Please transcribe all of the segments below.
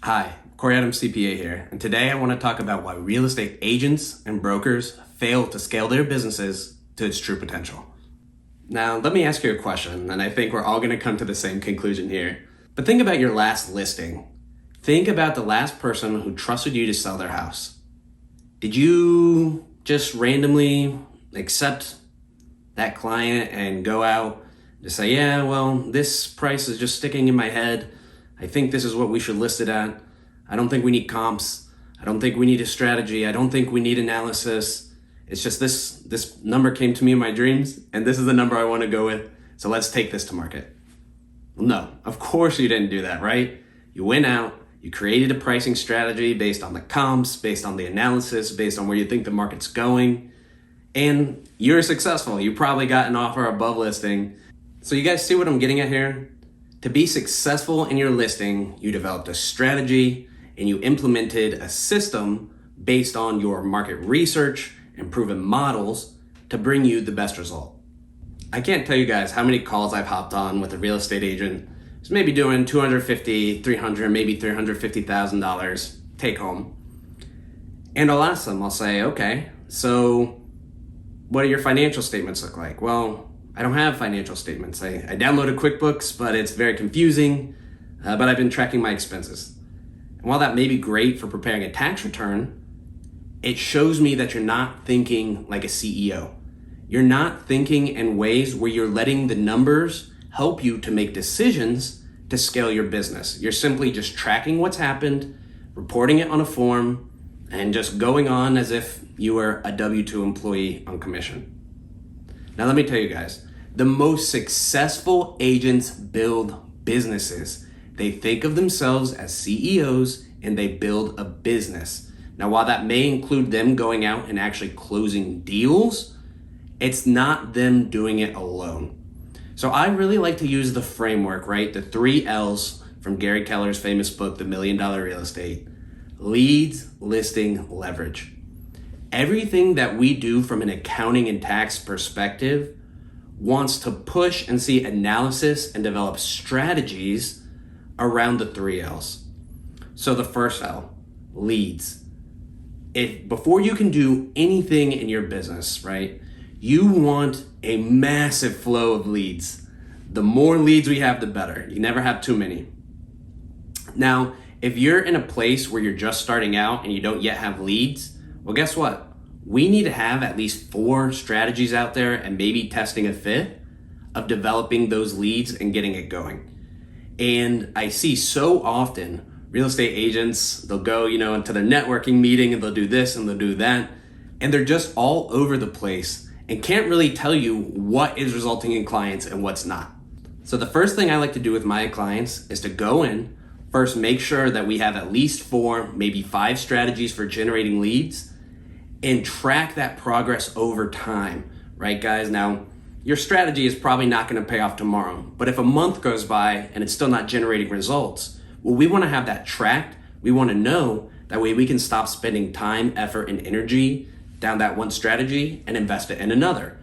Hi, Corey Adams CPA here, and today I want to talk about why real estate agents and brokers fail to scale their businesses to its true potential. Now, let me ask you a question, and I think we're all going to come to the same conclusion here. But think about your last listing. Think about the last person who trusted you to sell their house. Did you just randomly accept that client and go out to say, yeah, well, this price is just sticking in my head. I think this is what we should list it at. I don't think we need comps. I don't think we need a strategy. I don't think we need analysis. It's just this number came to me in my dreams, and this is the number I want to go with. So let's take this to market. No, of course you didn't do that, right? You went out, you created a pricing strategy based on the comps, based on the analysis, based on where you think the market's going, and you're successful. You probably got an offer above listing. So you guys see what I'm getting at here? To be successful in your listing, you developed a strategy and you implemented a system based on your market research and proven models to bring you the best result. I can't tell you guys how many calls I've hopped on with a real estate agent who's maybe doing $250,000, $300,000, maybe $350,000 take home. And I'll ask them, I'll say, okay, so what do your financial statements look like? Well, I don't have financial statements. I downloaded QuickBooks, but it's very confusing, but I've been tracking my expenses. And while that may be great for preparing a tax return, it shows me that you're not thinking like a CEO. You're not thinking in ways where you're letting the numbers help you to make decisions to scale your business. You're simply just tracking what's happened, reporting it on a form, and just going on as if you were a W-2 employee on commission. Now let me tell you guys, the most successful agents build businesses. They think of themselves as CEOs and they build a business. Now while that may include them going out and actually closing deals, it's not them doing it alone. So I really like to use the framework, right? The 3 L's from Gary Keller's famous book, The $1 Million Real Estate. Leads, listing, leverage. Everything that we do from an accounting and tax perspective wants to push and see analysis and develop strategies around the 3 L's. So the first L, leads. Before you can do anything in your business, right, you want a massive flow of leads. The more leads we have, the better. You never have too many. Now, if you're in a place where you're just starting out and you don't yet have leads, well, guess what? We need to have at least 4 strategies out there and maybe testing a 5th of developing those leads and getting it going. And I see so often real estate agents, they'll go, into their networking meeting and they'll do this and they'll do that. And they're just all over the place and can't really tell you what is resulting in clients and what's not. So the first thing I like to do with my clients is to go in, first make sure that we have at least 4, maybe 5 strategies for generating leads, and track that progress over time, right guys? Now, your strategy is probably not gonna pay off tomorrow, but if a month goes by and it's still not generating results, well, we wanna have that tracked. We wanna know, that way we can stop spending time, effort, and energy down that one strategy and invest it in another.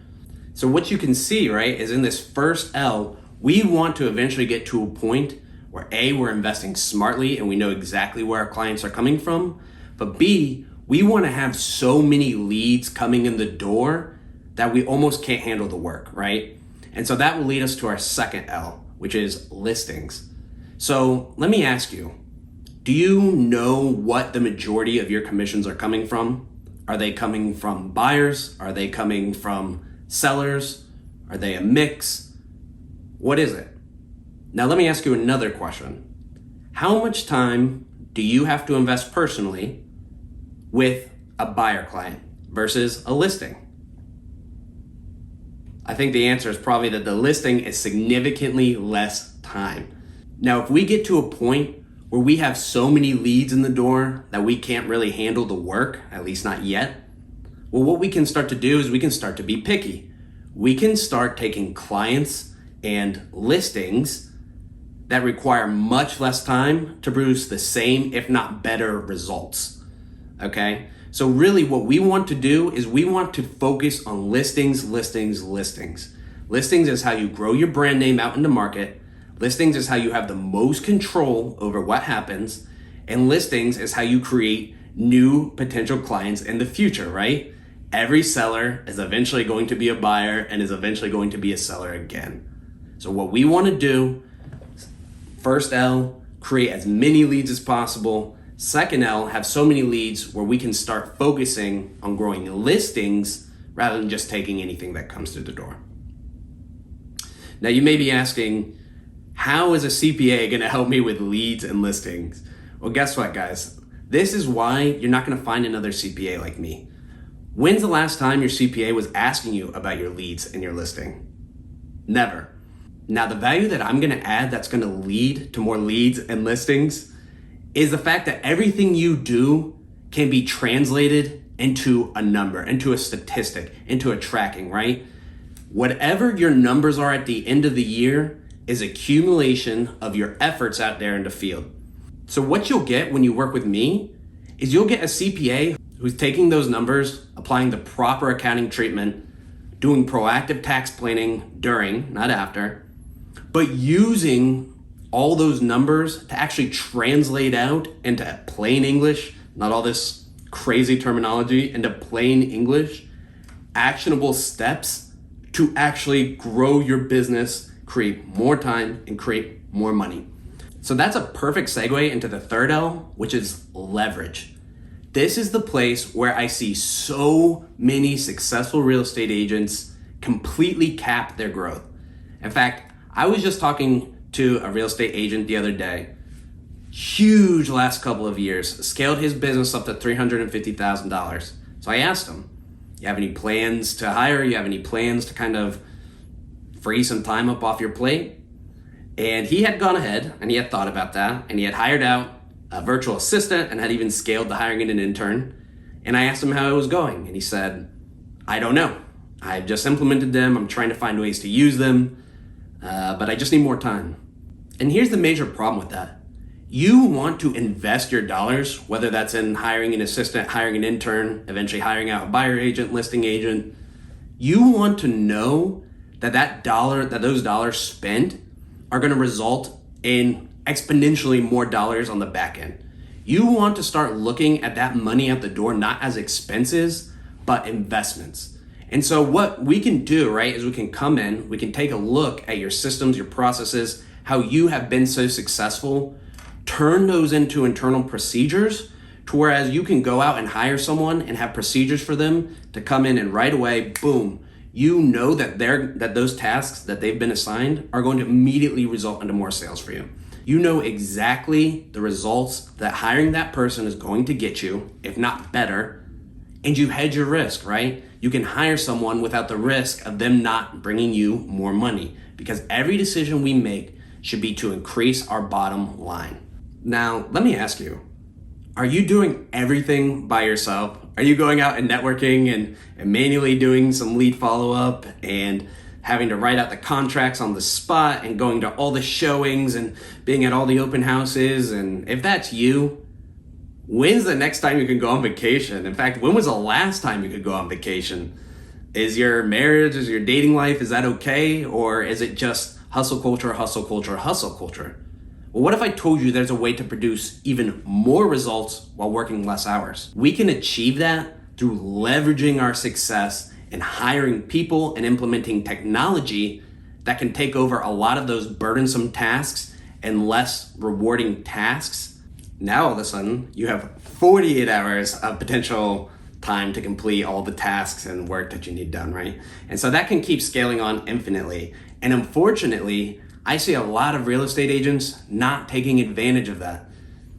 So what you can see, right, is in this first L, we want to eventually get to a point where A, we're investing smartly and we know exactly where our clients are coming from, but B, we want to have so many leads coming in the door that we almost can't handle the work, right? And so that will lead us to our second L, which is listings. So let me ask you, do you know what the majority of your commissions are coming from? Are they coming from buyers? Are they coming from sellers? Are they a mix? What is it? Now let me ask you another question. How much time do you have to invest personally with a buyer client versus a listing? I think the answer is probably that the listing is significantly less time. Now, if we get to a point where we have so many leads in the door that we can't really handle the work, at least not yet, well, what we can start to do is we can start to be picky. We can start taking clients and listings that require much less time to produce the same, if not better, results. Okay, so really what we want to do is we want to focus on listings. Listings is how you grow your brand name out in the market. Listings is how you have the most control over what happens. And listings is how you create new potential clients in the future, right? Every seller is eventually going to be a buyer and is eventually going to be a seller again. So what we want to do, first L, create as many leads as possible. Second L, have so many leads where we can start focusing on growing listings rather than just taking anything that comes through the door. Now you may be asking, how is a CPA going to help me with leads and listings? Well, guess what, guys? This is why you're not going to find another CPA like me. When's the last time your CPA was asking you about your leads and your listing? Never. Now, the value that I'm going to add that's going to lead to more leads and listings is the fact that everything you do can be translated into a number, into a statistic, into a tracking, right? Whatever your numbers are at the end of the year is accumulation of your efforts out there in the field. So what you'll get when you work with me is you'll get a CPA who's taking those numbers, applying the proper accounting treatment, doing proactive tax planning during, not after, but using all those numbers to actually translate out into plain English, not all this crazy terminology, into plain English, actionable steps to actually grow your business, create more time, and create more money. So that's a perfect segue into the third L, which is leverage. This is the place where I see so many successful real estate agents completely cap their growth. In fact, I was just talking to a real estate agent the other day, huge last couple of years, scaled his business up to $350,000. So I asked him, you have any plans to hire? You have any plans to kind of free some time up off your plate? And he had gone ahead and he had thought about that and he had hired out a virtual assistant and had even scaled the hiring in an intern. And I asked him how it was going. And he said, I don't know. I've just implemented them. I'm trying to find ways to use them, but I just need more time. And here's the major problem with that. You want to invest your dollars, whether that's in hiring an assistant, hiring an intern, eventually hiring out a buyer agent, listing agent. You want to know that those dollars spent are going to result in exponentially more dollars on the back end. You want to start looking at that money at the door, not as expenses, but investments. And so what we can do, right, is we can come in, we can take a look at your systems, your processes, how you have been so successful, turn those into internal procedures to whereas you can go out and hire someone and have procedures for them to come in and right away, boom, you know that those tasks that they've been assigned are going to immediately result into more sales for you. You know exactly the results that hiring that person is going to get you, if not better, and you hedge your risk, right? You can hire someone without the risk of them not bringing you more money because every decision we make should be to increase our bottom line. Now, let me ask you, are you doing everything by yourself? Are you going out and networking and manually doing some lead follow-up and having to write out the contracts on the spot and going to all the showings and being at all the open houses? And if that's you, when's the next time you can go on vacation? In fact, when was the last time you could go on vacation? Is your marriage, is your dating life, is that okay? Or is it just hustle culture, hustle culture, hustle culture? Well, what if I told you there's a way to produce even more results while working less hours? We can achieve that through leveraging our success and hiring people and implementing technology that can take over a lot of those burdensome tasks and less rewarding tasks. Now all of a sudden you have 48 hours of potential time to complete all the tasks and work that you need done, right? And so that can keep scaling on infinitely. And unfortunately, I see a lot of real estate agents not taking advantage of that.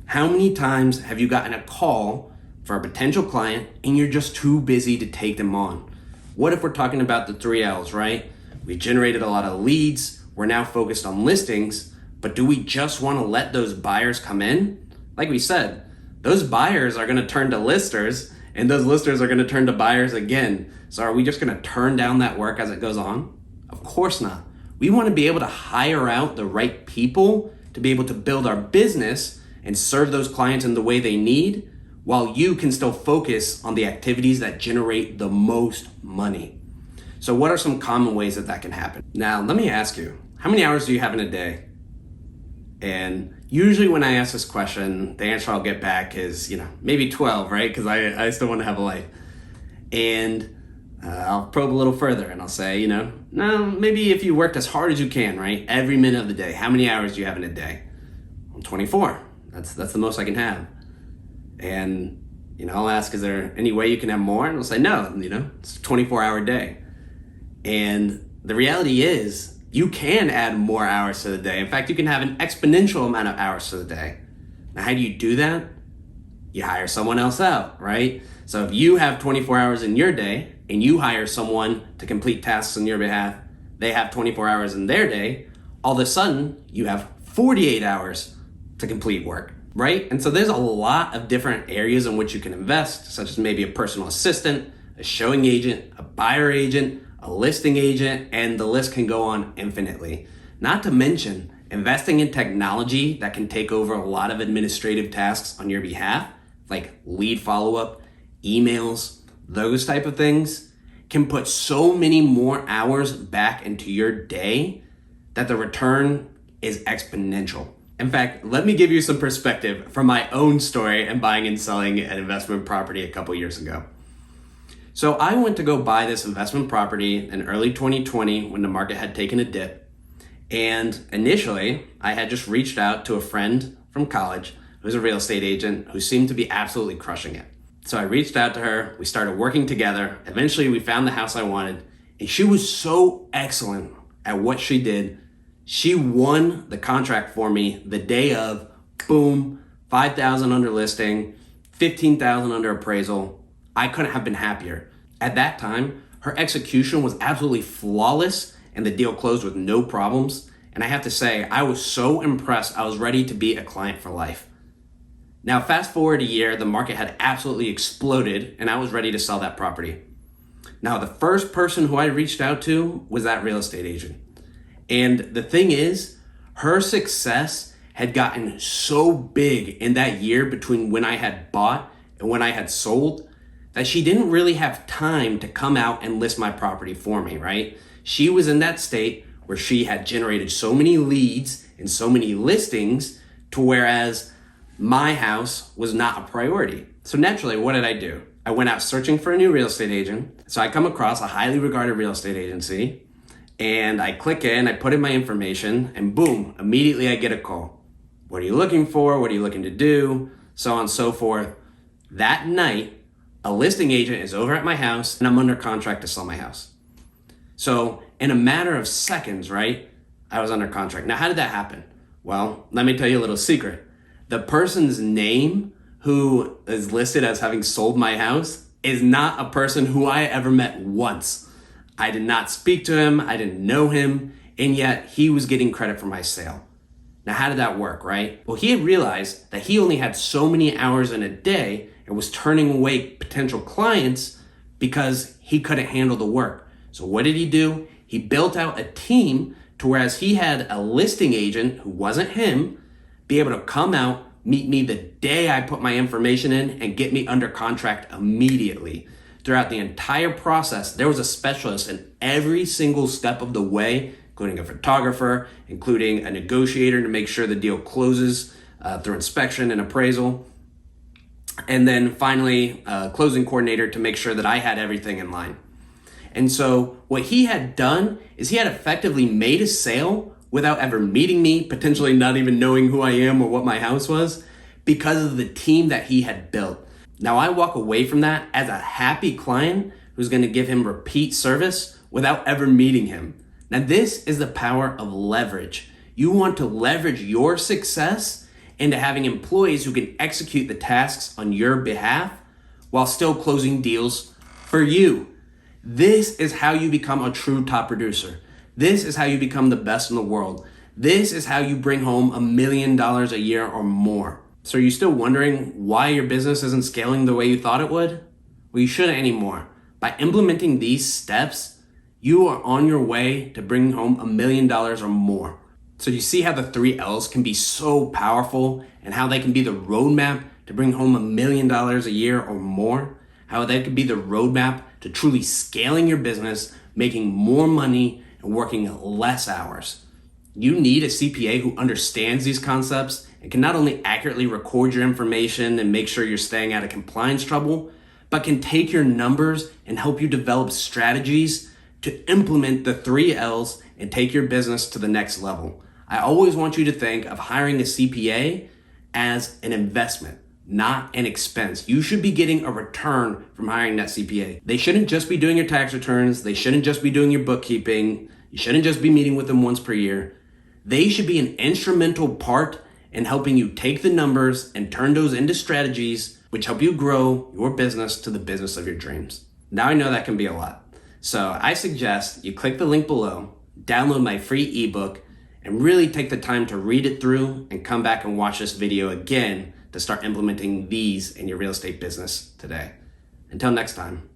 How many times have you gotten a call for a potential client and you're just too busy to take them on? What if we're talking about the 3 L's, right? We generated a lot of leads. We're now focused on listings, but do we just want to let those buyers come in? Like we said, those buyers are going to turn to listers and those listers are going to turn to buyers again. So are we just going to turn down that work as it goes on? Of course not. We want to be able to hire out the right people to be able to build our business and serve those clients in the way they need, while you can still focus on the activities that generate the most money. So what are some common ways that can happen? Now, let me ask you, how many hours do you have in a day? And Usually when I ask this question, the answer I'll get back is, maybe 12, right? Because I still want to have a life. And I'll probe a little further and I'll say, no, maybe if you worked as hard as you can, right? Every minute of the day, how many hours do you have in a day? Well, 24. That's the most I can have. And, I'll ask, is there any way you can have more? And I'll say, no, it's a 24-hour day. And the reality is, you can add more hours to the day. In fact, you can have an exponential amount of hours to the day. Now, how do you do that? You hire someone else out, right? So if you have 24 hours in your day and you hire someone to complete tasks on your behalf, they have 24 hours in their day, all of a sudden you have 48 hours to complete work, right? And so there's a lot of different areas in which you can invest, such as maybe a personal assistant, a showing agent, a buyer agent, a listing agent, and the list can go on infinitely. Not to mention investing in technology that can take over a lot of administrative tasks on your behalf, like lead follow-up, emails, those type of things, can put so many more hours back into your day that the return is exponential. In fact, let me give you some perspective from my own story and buying and selling an investment property a couple years ago. So I went to go buy this investment property in early 2020 when the market had taken a dip. And initially, I had just reached out to a friend from college who's a real estate agent who seemed to be absolutely crushing it. So I reached out to her, we started working together. Eventually we found the house I wanted, and she was so excellent at what she did. She won the contract for me the day of, boom, 5,000 under listing, 15,000 under appraisal. I couldn't have been happier. At that time, her execution was absolutely flawless and the deal closed with no problems. And I have to say, I was so impressed, I was ready to be a client for life. Now, fast forward a year, the market had absolutely exploded and I was ready to sell that property. Now, the first person who I reached out to was that real estate agent. And the thing is, her success had gotten so big in that year between when I had bought and when I had sold that she didn't really have time to come out and list my property for me, right? She was in that state where she had generated so many leads and so many listings to whereas my house was not a priority. So naturally, what did I do? I went out searching for a new real estate agent. So I come across a highly regarded real estate agency and I click in, I put in my information and boom, immediately I get a call. What are you looking for? What are you looking to do? So on and so forth. That night, a listing agent is over at my house and I'm under contract to sell my house. So in a matter of seconds, right, I was under contract. Now, how did that happen? Well, let me tell you a little secret. The person's name who is listed as having sold my house is not a person who I ever met once. I did not speak to him, I didn't know him, and yet he was getting credit for my sale. Now, how did that work, right? Well, he had realized that he only had so many hours in a day and was turning away potential clients because he couldn't handle the work. So what did he do? He built out a team to whereas he had a listing agent who wasn't him be able to come out, meet me the day I put my information in and get me under contract immediately. Throughout the entire process, there was a specialist in every single step of the way, including a photographer, including a negotiator to make sure the deal closes through inspection and appraisal. And then finally, a closing coordinator to make sure that I had everything in line. And so what he had done is he had effectively made a sale without ever meeting me, potentially not even knowing who I am or what my house was, because of the team that he had built. Now I walk away from that as a happy client who's going to give him repeat service without ever meeting him. Now this is the power of leverage. You want to leverage your success into having employees who can execute the tasks on your behalf while still closing deals for you. This is how you become a true top producer. This is how you become the best in the world. This is how you bring home $1 million a year or more. So are you still wondering why your business isn't scaling the way you thought it would? Well, you shouldn't anymore. By implementing these steps, you are on your way to bringing home $1 million or more. So you see how the 3 L's can be so powerful and how they can be the roadmap to bring home $1 million a year or more? How they could be the roadmap to truly scaling your business, making more money, and working less hours. You need a CPA who understands these concepts and can not only accurately record your information and make sure you're staying out of compliance trouble, but can take your numbers and help you develop strategies to implement the 3 L's and take your business to the next level. I always want you to think of hiring a CPA as an investment, not an expense. You should be getting a return from hiring that CPA. They shouldn't just be doing your tax returns. They shouldn't just be doing your bookkeeping. You shouldn't just be meeting with them once per year. They should be an instrumental part in helping you take the numbers and turn those into strategies which help you grow your business to the business of your dreams. Now I know that can be a lot. So I suggest you click the link below, download my free ebook, and really take the time to read it through and come back and watch this video again to start implementing these in your real estate business today. Until next time.